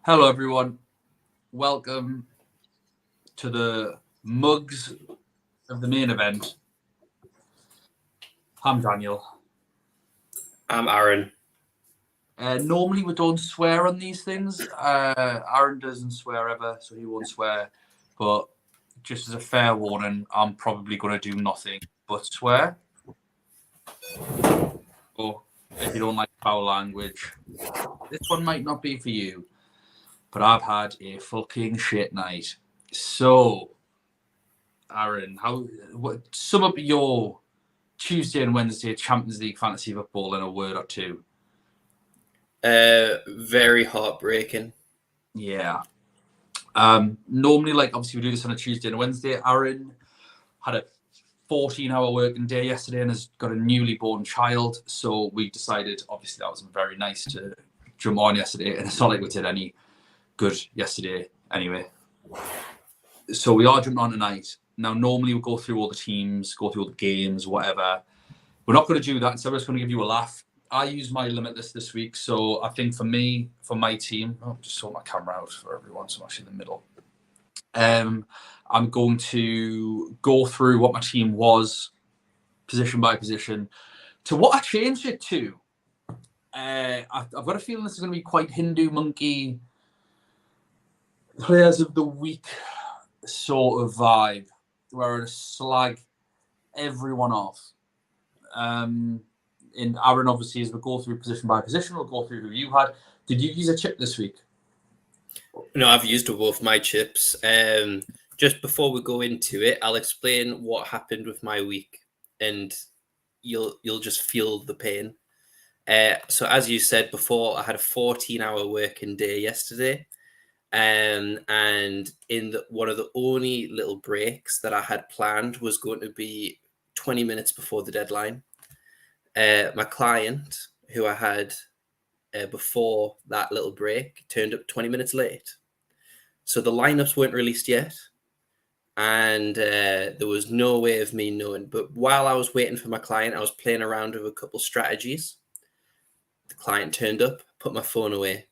Hello, everyone. Welcome to the mugs of the main event. I'm Daniel. I'm Aaron. Normally, we don't swear on these things. Aaron doesn't swear ever, so he won't swear. But just as a fair warning, I'm probably going to do nothing but swear. So if you don't like foul language, this one might not be for you. But I've had a fucking shit night. So, Aaron, sum up your Tuesday and Wednesday Champions League fantasy football in a word or two? Very heartbreaking. Yeah. Normally, obviously we do this on a Tuesday and a Wednesday. Aaron had a 14-hour working day yesterday and has got a newly born child. So we decided, obviously, that was very nice to jump on yesterday. And it's not like we did any good yesterday anyway. So we are jumping on tonight. Now, normally we go through all the teams, go through all the games, whatever. We're not going to do that. Instead, we're just going to give you a laugh. I use my limitless this week. So I think for me, for my team, just sort my camera out for everyone. So I'm actually in the middle. I'm going to go through what my team was, position by position, to what I changed it to. I've got a feeling this is going to be quite Hindu monkey players of the week sort of vibe, where I'm going to slag everyone off. And Aaron, obviously, as we go through position by position, we'll go through who you had. Did you use a chip this week? No, I've used both my chips. Just before we go into it, I'll explain what happened with my week, and you'll just feel the pain. So as you said before, I had a 14-hour working day yesterday, and in one of the only little breaks that I had planned was going to be 20 minutes before the deadline. My client, who I had before that little break, turned up 20 minutes late. So the lineups weren't released yet, and there was no way of me knowing. But while I was waiting for my client, I was playing around with a couple strategies. The client turned up, put my phone away.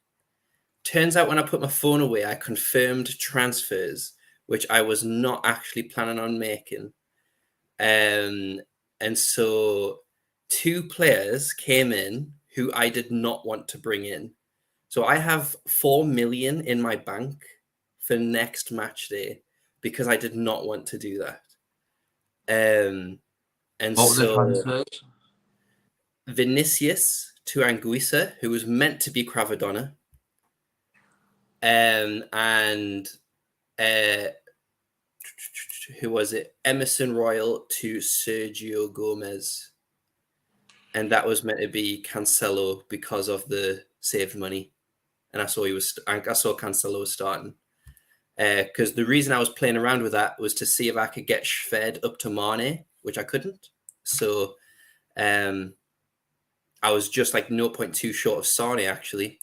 Turns out when I put my phone away, I confirmed transfers, which I was not actually planning on making. And so 2 players came in who I did not want to bring in. So I have 4 million in my bank for next match day because I did not want to do that. And What were the so transfers? Vinicius to Anguissa, who was meant to be Cravadonna, and who was it? Emerson Royal to Sergio Gomez. And that was meant to be Cancelo because of the saved money. And I saw Cancelo was starting. Because the reason I was playing around with that was to see if I could get Fed up to Mane, which I couldn't. So I was just like 0.2 short of Sane, actually.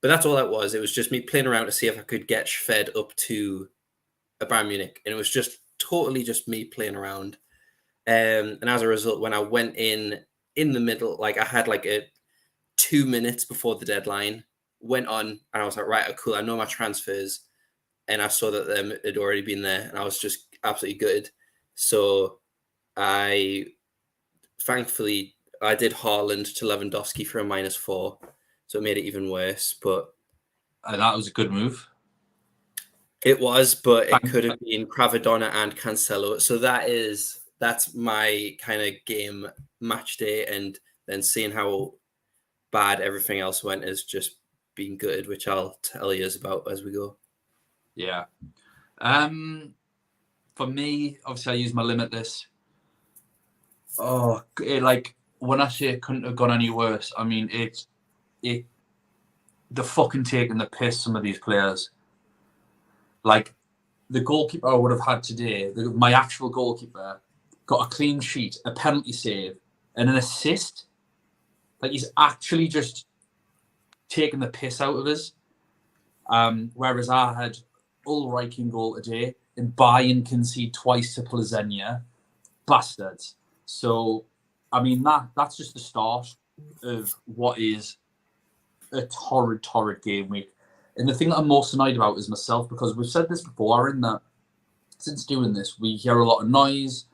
But that's all that was. It was just me playing around to see if I could get Fed up to Bayern Munich. And it was just totally just me playing around. And as a result, when I went in the middle, I had a 2 minutes before the deadline, went on, and I was like, right, cool, I know my transfers. And I saw that them had already been there, and I was just absolutely gutted. So thankfully, I did Haaland to Lewandowski for a -4, so it made it even worse. But That was a good move. It was, but it could have been Cravadonna and Cancelo. So that's my kind of game match day, and then seeing how bad everything else went is just being good, which I'll tell you about as we go. Yeah. For me, obviously, I use my limitless. Oh, when I say it couldn't have gone any worse, I mean they're fucking taking the piss. Some of these players, the goalkeeper I would have had today, my actual goalkeeper, got a clean sheet, a penalty save, and an assist. He's actually just taking the piss out of us. Whereas I had Ulreich in goal today, and Bayern concede twice to Plazenia. Bastards. So, I mean, that's just the start of what is a torrid game week. And the thing that I'm most annoyed about is myself, because we've said this before, Aaron, that since doing this, we hear a lot of noise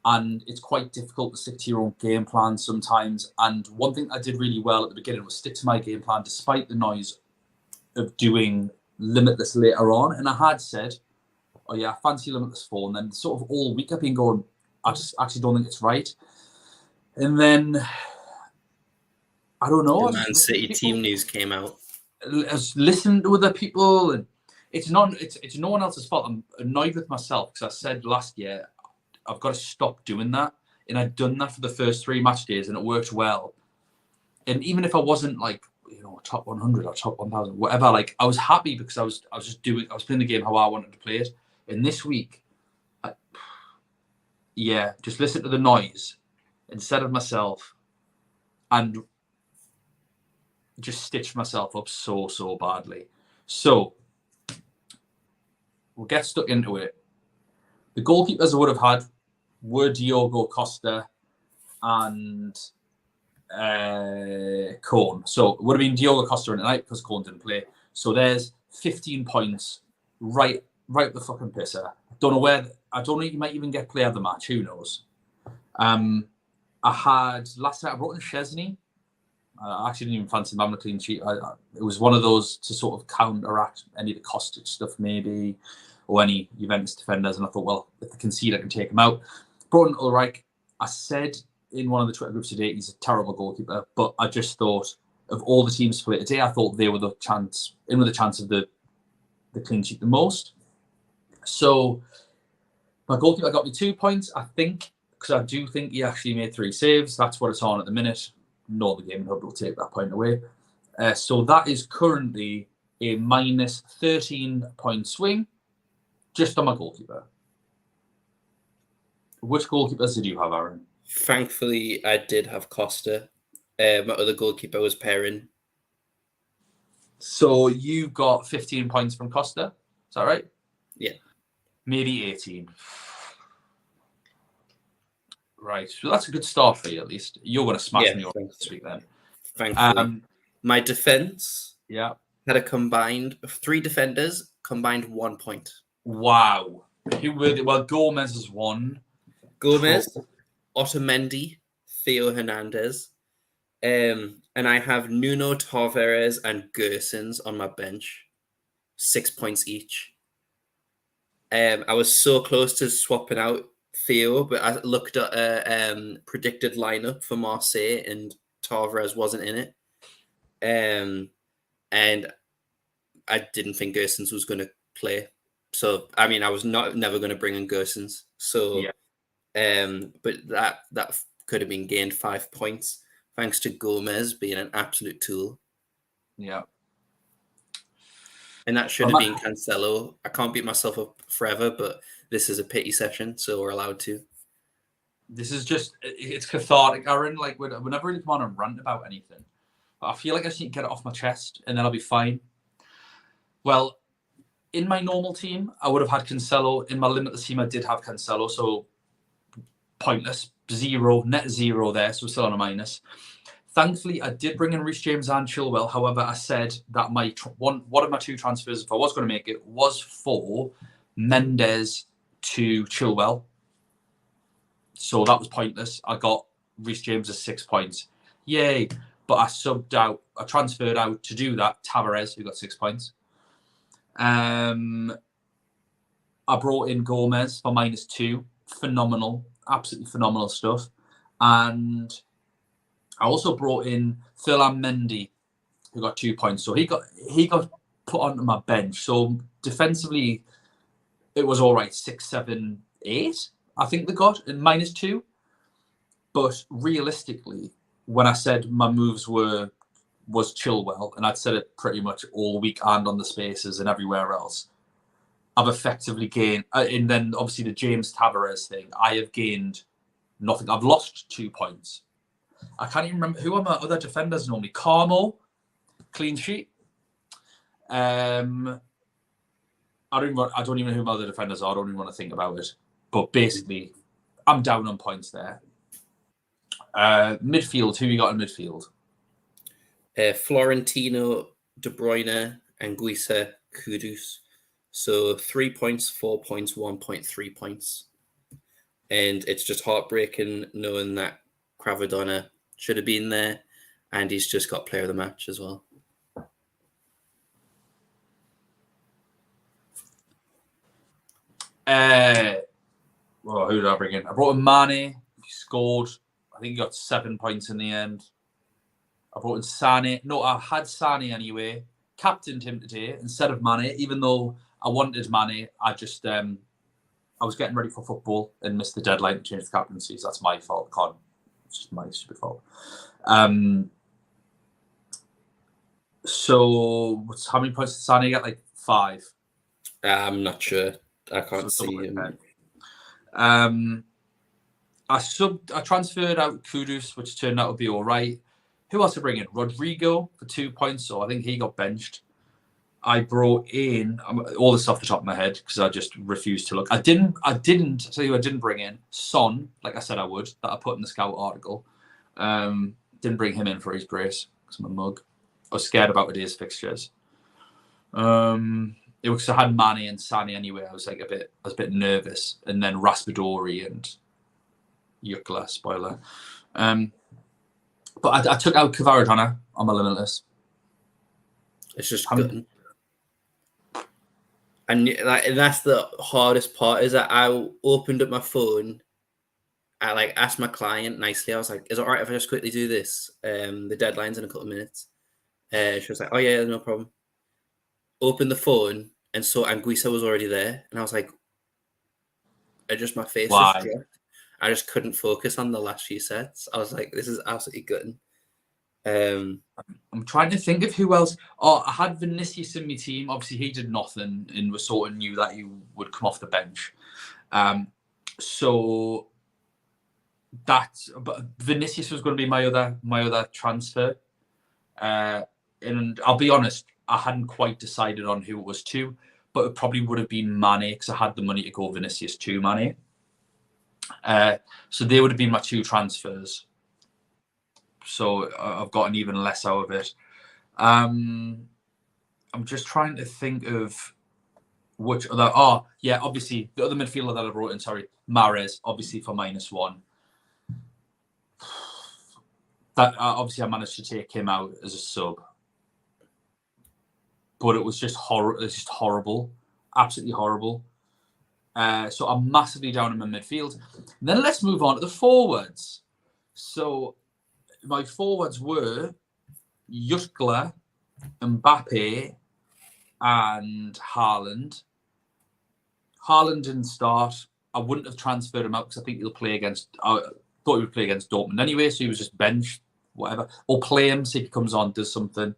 and it's quite difficult to stick to your own game plan sometimes. And one thing I did really well at the beginning was stick to my game plan despite the noise of doing Limitless later on. And I had said, oh yeah, I fancy Limitless 4. And then sort of all week I've been going, I just actually don't think it's right. And then, I don't know. The Man City team news came out. I was listening to other people, and it's no one else's fault. I'm annoyed with myself because I said last year I've got to stop doing that, and I'd done that for the first 3 match days, and it worked well. And even if I wasn't like top 100 or top 1000, whatever, like I was happy because I was playing the game how I wanted to play it. And this week, just listen to the noise instead of myself, and just stitched myself up so badly. So we'll get stuck into it. The goalkeepers I would have had were Diogo Costa and Cohn. So it would have been Diogo Costa tonight because Cohn didn't play. So there's 15 points right the fucking pisser. I don't know, you might even get player of the match. Who knows? I had last night I brought in Szczesny. I actually didn't even fancy him having a clean sheet. It was one of those to sort of counteract any of the Kostic stuff maybe, or any Juventus defenders. And I thought, well, if they concede, I can take him out. Brought in Ulreich. I said in one of the Twitter groups today, he's a terrible goalkeeper. But I just thought of all the teams to play today, I thought they were the chance of the clean sheet the most. So my goalkeeper got me 2 points, I think, because I do think he actually made 3 saves. That's what it's on at the minute. No, the Gaming Hub will take that point away. So that is currently a minus 13 point swing just on my goalkeeper. Which goalkeepers did you have, Aaron? Thankfully, I did have Costa. My other goalkeeper was Perrin. So you got 15 points from Costa. Is that right? Yeah. Maybe 18. Right. So that's a good start for you, at least. You're going to smash me this week then. Thankfully. My defense had a combined 3 defenders, combined 1 point. Wow. Who were they? Well, Gomez is 1. Gomez, Otamendi, Theo Hernandez. And I have Nuno Tavares and Gersons on my bench. 6 points each. I was so close to swapping out Theo, but I looked at a predicted lineup for Marseille and Tavares wasn't in it. And I didn't think Gersons was going to play. So, I mean, I was never going to bring in Gersons. So, but that could have been gained 5 points thanks to Gomez being an absolute tool. Yeah. And that should have been Cancelo. I can't beat myself up forever, but this is a pity session, so we're allowed to. This is just, it's cathartic, Aaron. Like, we're never really come on and rant about anything. I feel like I just need to get it off my chest, and then I'll be fine. Well, in my normal team, I would have had Cancelo. In my limitless team, I did have Cancelo, so pointless. Net zero there, so we're still on a minus. Thankfully, I did bring in Reece James and Chilwell. However, I said that one of my 2 transfers, if I was going to make it, was for Mendes to Chilwell. So that was pointless. I got Reece James at 6 points. Yay. But I transferred out to do that Tavares, who got 6 points. I brought in Gomez for -2. Phenomenal. Absolutely phenomenal stuff. And I also brought in Ferland Mendy, who got 2 points. So he got put onto my bench. So defensively, it was all right. 6, 7, 8, I think they got, in -2. But realistically, when I said my moves was Chilwell, and I'd said it pretty much all week and on the spaces and everywhere else, I've effectively gained, and then obviously the James Tavares thing, I have gained nothing. I've lost 2 points. I can't even remember who are my other defenders normally. Carmo, clean sheet. I don't even know who my other defenders are. I don't even want to think about it. But basically, I'm down on points there. Midfield, who you got in midfield? Florentino, De Bruyne, Anguissa, Kudus. So 3 points, 4 points, 1.3 points. And it's just heartbreaking knowing that Cravadonna should have been there, and he's just got player of the match as well. Who did I bring in? I brought in Mane. He scored. I think he got 7 points in the end. I brought in Sané. No, I had Sané anyway. Captained him today instead of Mane, even though I wanted Mane. I just I was getting ready for football and missed the deadline to change the captaincies. That's my fault. It's just my stupid fault. So how many points did Sané get? Like 5. I'm not sure. I can't see him. I transferred out Kudus, which turned out to be all right. Who else to bring in? Rodrigo for 2 points, so I think he got benched. I brought in all this off the top of my head because I just refused to look. I didn't tell you I didn't bring in Son, like I said I would, that I put in the scout article. Didn't bring him in for his brace because I'm a mug. I was scared about today's fixtures. It was I had Mane and Sané anyway. I was a bit nervous, and then Raspadori and Yuckler, spoiler. But I took out Cavaradonna on my limitless. It's just good. And that's the hardest part is that I opened up my phone. I asked my client nicely. I was like, "Is it all right if I just quickly do this? The deadline's in a couple of minutes." She was like, "Oh yeah, no problem." Opened the phone and saw Anguissa was already there, and I was like, my face just dropped. I just couldn't focus on the last few sets. I was like, "This is absolutely good." I'm trying to think of who else. Oh, I had Vinicius in my team. Obviously, he did nothing, and was sort of knew that he would come off the bench. So but Vinicius was going to be my other transfer. And I'll be honest, I hadn't quite decided on who it was to, but it probably would have been Mane because I had the money to go Vinicius to Mane. So they would have been my 2 transfers. So I've gotten even less out of it. I'm just trying to think of which other. Oh, yeah, obviously the other midfielder that I brought in. Sorry, Mahrez, obviously for -1. That obviously I managed to take him out as a sub, but it was just horrible. It's just horrible, absolutely horrible. So I'm massively down in my midfield. And then let's move on to the forwards. So my forwards were Yuskla, Mbappe, and Haaland. Haaland didn't start. I wouldn't have transferred him out because I think he'll play against. I thought he would play against Dortmund anyway, so he was just benched, whatever. Or play him, see if he comes on, does something.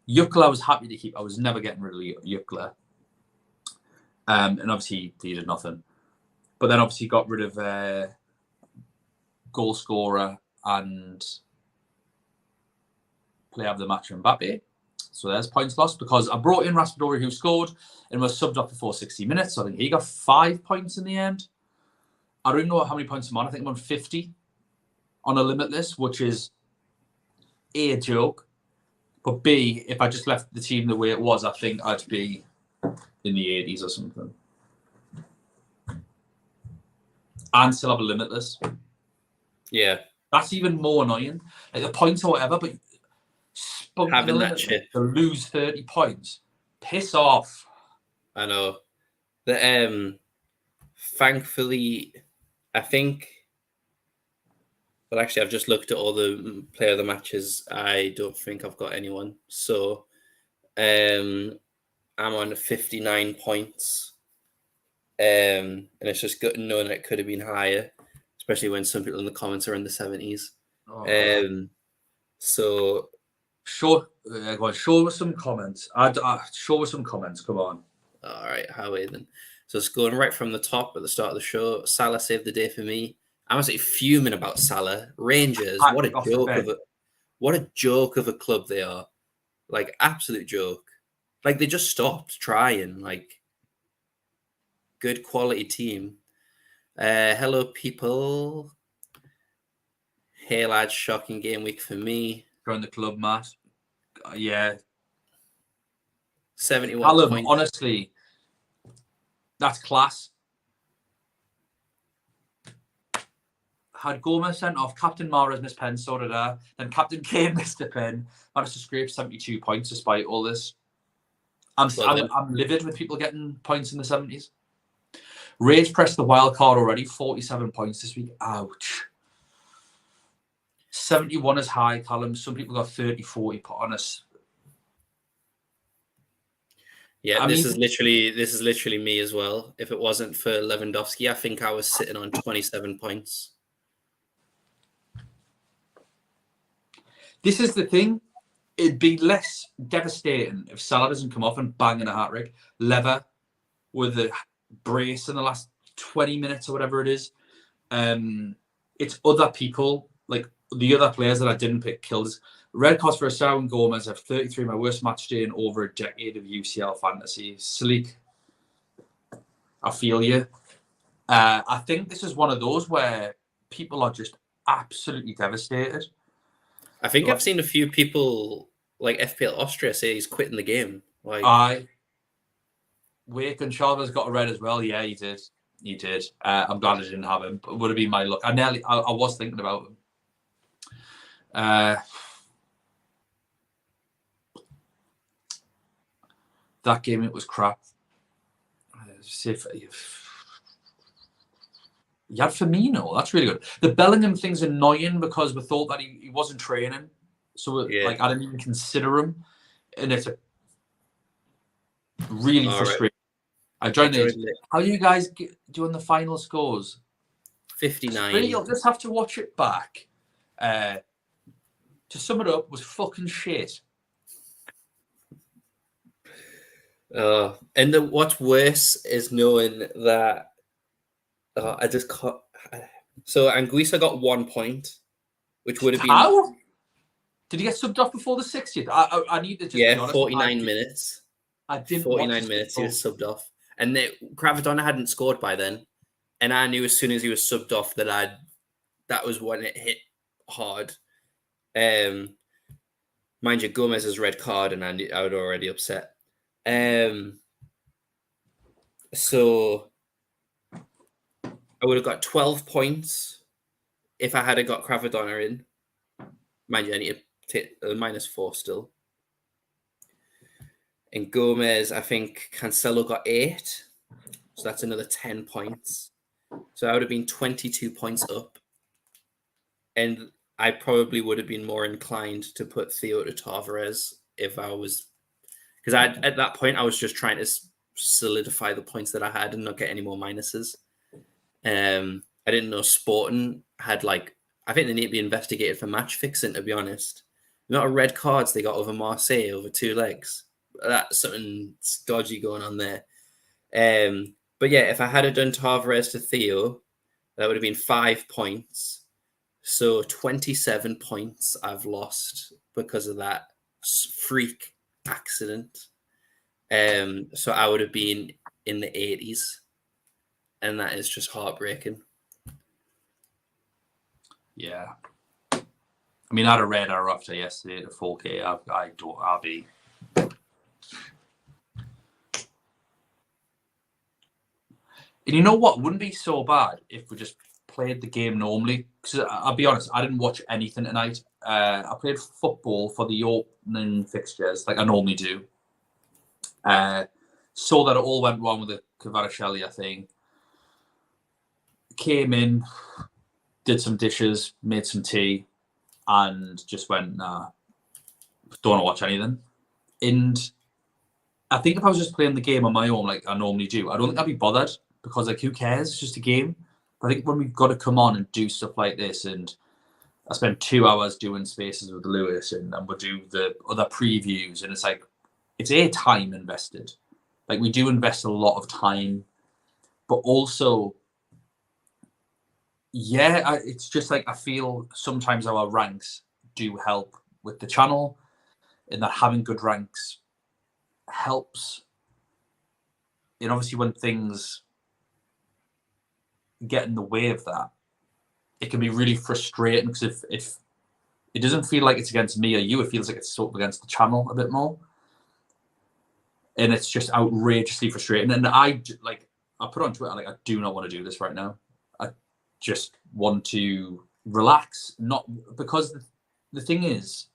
Yuckler I was happy to keep. I was never getting rid of Yuckler. And obviously he did nothing. But then obviously got rid of goal scorer and player of the match Mbappe. So there's points lost because I brought in Raspadori who scored and was subbed up before 60 minutes. So I think he got 5 points in the end. I don't even know how many points I'm on. I think I'm on 50 on a limitless, which is A, a joke. But B, if I just left the team the way it was, I think I'd be in the 80s or something. And still have a limitless. Yeah. That's even more annoying. Like the points or whatever, but having that chip to lose 30 points. Piss off. I know. Thankfully, I think. But actually, I've just looked at all the player of the matches. I don't think I've got anyone. So, I'm on 59 points. And it's just good knowing that it could have been higher, especially when some people in the comments are in the 70s. Oh. So show us some comments. Show us some comments. Come on. All right, Howie then. So it's going right from the top at the start of the show. Salah saved the day for me. I'm absolutely fuming about Salah. Rangers, what a joke of a club they are. Like absolute joke. Like they just stopped trying. Like good quality team. Hello, people. Hey, lads, shocking game week for me. Join the club, Matt. Yeah. 71 Callum, points. honestly, that's class. Had Gomez sent off, Captain Mara's missed pen, so did I. Then Captain Kane missed a pen. Managed to scrape 72 points despite all this. I'm livid with people getting points in the 70s. Rage pressed the wild card already, 47 points this week. Ouch. 71 is high, Callum. Some people got 30, 40 put on us. Yeah, this is literally me as well. If it wasn't for Lewandowski, I think I was sitting on 27 points. This is the thing. It'd be less devastating if Salah doesn't come off and bang in a hat-trick. Lever with a brace in the last 20 minutes or whatever it is. It's other people, like the other players that I didn't pick, killed us. Red cards for Asau and Gomez have 33, my worst match day in over a decade of UCL fantasy. Sleek, I feel you. I think this is one of those where people are just absolutely devastated. I think I've seen a few people like FPL Austria say he's quitting the game. Wake and Chavez got a red as well. Yeah, he did. I'm glad I didn't have him. It would have been my luck. I was thinking about him. That game, it was crap. You had Firmino. That's really good. The Bellingham thing's annoying because we thought that he wasn't training. So, I didn't even consider him. And it's really frustrating. Right. I joined it. How are you guys doing the final scores? 59. Really, you'll just have to watch it back. To sum it up, was fucking shit. And what's worse is knowing that I just caught. So Anguissa got 1 point, which would have been. How? Did he get subbed off before the 60th? I need to just be honest. 49 minutes. I didn't. 49 minutes. He was subbed off, and Cravadonna hadn't scored by then, and I knew as soon as he was subbed off that was when it hit hard. Mind you, Gomez's red card, and I was already upset. So I would have got 12 points if I had got Cravadonna in. Mind you, I need to take -4 still. And Gomez, I think Cancelo got 8. So that's another 10 points. So I would have been 22 points up. And I probably would have been more inclined to put Theo to Tavares if I was... Because at that point, I was just trying to solidify the points that I had and not get any more minuses. I didn't know Sporting had I think they need to be investigated for match fixing, to be honest. The amount of red cards they got over Marseille over 2 legs. That's something dodgy going on there. But yeah, if I had done Tavares to Theo, that would have been 5 points. So 27 points I've lost because of that freak accident. So I would have been in the 80s. And that is just heartbreaking. Yeah. I mean, I had a red arrow after yesterday at 4K. I'll be... And you know what? Wouldn't be so bad if we just played the game normally. Because I'll be honest, I didn't watch anything tonight. I played football for the opening fixtures, like I normally do. Saw that it all went wrong with the Kvaratskhelia thing. Came in, did some dishes, made some tea, and just went, nah, don't want to watch anything. And I think if I was just playing the game on my own like I normally do, I don't think I'd be bothered because, who cares? It's just a game. But I think when we've got to come on and do stuff like this, and I spent 2 hours doing spaces with Lewis, and we'll do the other previews, and it's time invested. We do invest a lot of time, but also... Yeah, it's just I feel sometimes our ranks do help with the channel, in that having good ranks helps. And obviously when things get in the way of that, it can be really frustrating because if it doesn't feel like it's against me or you, it feels like it's sort of against the channel a bit more. and it's just outrageously frustrating. And I put on Twitter, like, I do not want to do this right now. I just want to relax, not because the thing is,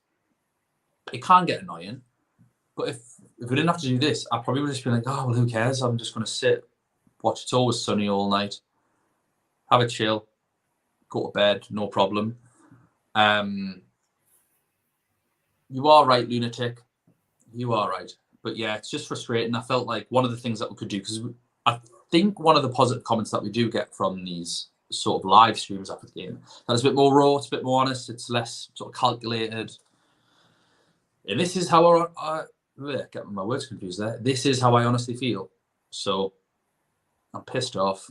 it can get annoying. But if we didn't have to do this, I probably would just be like, oh, well, who cares? I'm just going to sit, watch It's Always Sunny all night, have a chill, go to bed, no problem. You are right, lunatic. You are right. But yeah, it's just frustrating. I felt like one of the things that we could do, because I think one of the positive comments that we do get from these sort of live streams after the game, that it's a bit more raw, it's a bit more honest, it's less sort of calculated. And this is how getting my words confused there. This is how I honestly feel. So I'm pissed off.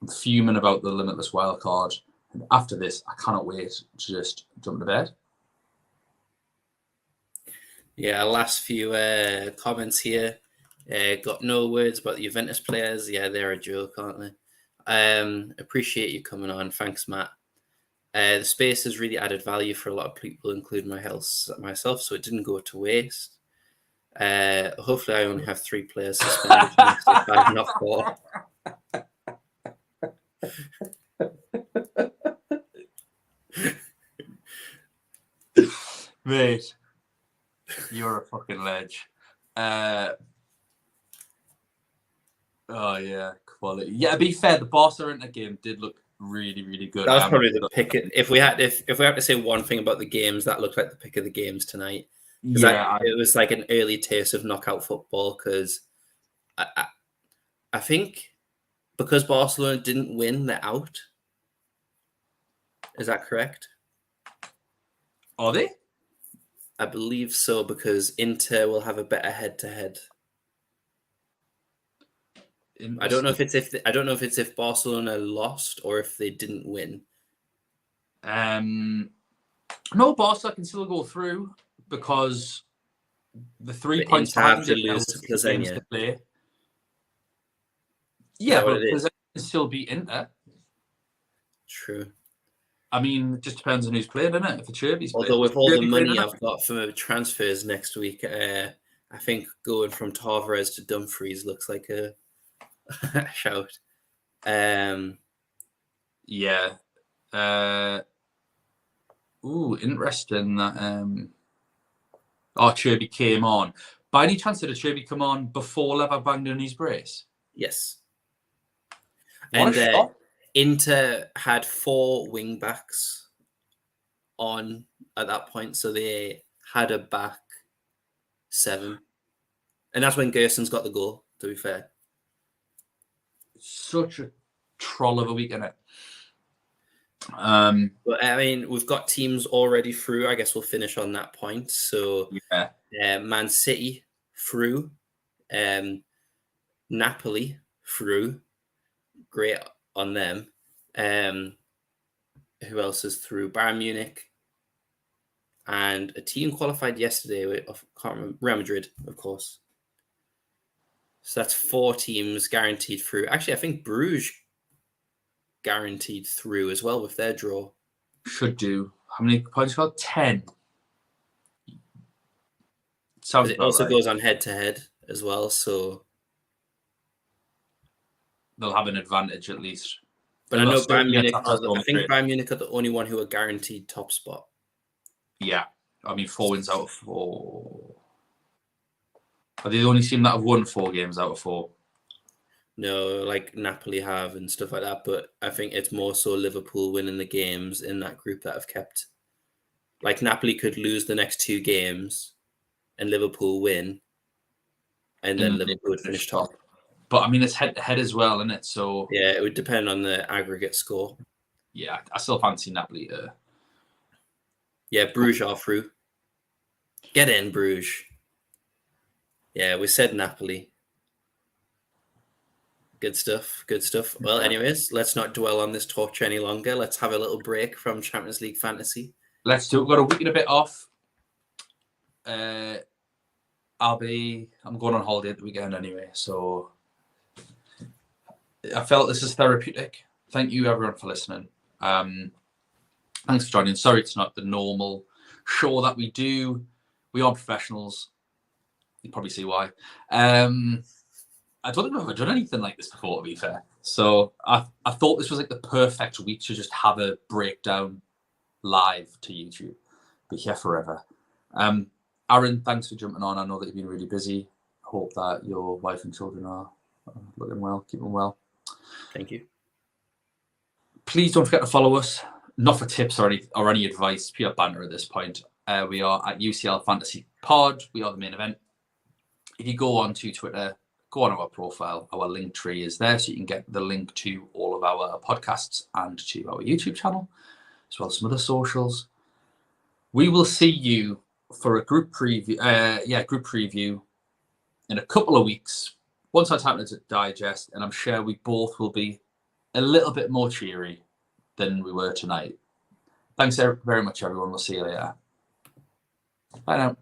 I'm fuming about the limitless wildcard. And after this, I cannot wait to just jump to bed. Yeah, last few comments here. Got no words about the Juventus players. Yeah, they're a joke, aren't they? Appreciate you coming on. Thanks, Matt. The space has really added value for a lot of people, including myself, so it didn't go to waste. Hopefully, I only have 3 players suspended, not 4. Mate, you're a fucking ledge. Oh yeah, quality. Yeah, to be fair, the Barcelona game did look really, really good. That was probably the pick. If we had to say one thing about the games, that looked like the pick of the games tonight. Yeah, it was like an early taste of knockout football, because I think because Barcelona didn't win, they're out. Is that correct? Are they? I believe so, because Inter will have a better head-to-head. I don't know if it's if Barcelona lost or if they didn't win. No, Barca can still go through because the 3 points have to lose to Plzeň. Yeah, but Plzeň can still beat Inter. True. I mean, it just depends on who's playing, doesn't it? If Cherby's playing. Although with all the money I've got for transfers next week, I think going from Tavares to Dumfries looks like a shout. Yeah. Interesting that Cherby came on. By any chance, did Cherby come on before Lever banged on his brace? Yes. What and Inter had 4 wing backs on at that point, so they had a back 7. And that's when Gerson's got the goal, to be fair. Such a troll of a week, isn't it? But I mean, we've got teams already through. I guess we'll finish on that point. So yeah, Man City through, Napoli through. Great on them. Who else is through? Bayern Munich, and a team qualified yesterday. I can't remember. Real Madrid, of course. So that's 4 teams guaranteed through. Actually, I think Bruges guaranteed through as well with their draw. Should do. How many points got? 10. Sounds it also goes on head-to-head as well, so they'll have an advantage at least. But I know Bayern Munich. I think Bayern Munich are the only one who are guaranteed top spot. Yeah, I mean 4 wins out of 4. Are they the only team that have won 4 games out of 4? No, like Napoli have and stuff like that. But I think it's more so Liverpool winning the games in that group that have kept. Like Napoli could lose the next 2 games, and Liverpool win, and then Liverpool would finish top. But I mean, it's head-to-head as well, isn't it? So yeah, it would depend on the aggregate score. Yeah, I still fancy Napoli. Yeah, Bruges are through. Get in, Bruges. Yeah, we said Napoli. Good stuff. Good stuff. Well, anyways, let's not dwell on this torture any longer. Let's have a little break from Champions League fantasy. Let's do it. We've got a week and a bit off. I'm going on holiday at the weekend anyway, so I felt this is therapeutic. Thank you everyone for listening. Thanks for joining. Sorry it's not the normal show that we do. We are professionals. You probably see why. I don't think I've ever done anything like this before, to be fair. So I thought this was like the perfect week to just have a breakdown live to YouTube. Be here forever. Aaron, thanks for jumping on. I know that you've been really busy. I hope that your wife and children are looking well, keeping well. Thank you. Please don't forget to follow us. Not for tips or any advice, pure banter at this point. We are at UCL Fantasy Pod. We are the main event. If you go on to Twitter, go on our profile. Our link tree is there, so you can get the link to all of our podcasts and to our YouTube channel, as well as some other socials. We will see you for a group preview. Group preview in a couple of weeks. Once that's happened to digest, and I'm sure we both will be a little bit more cheery than we were tonight. Thanks very much, everyone. We'll see you later. Bye now.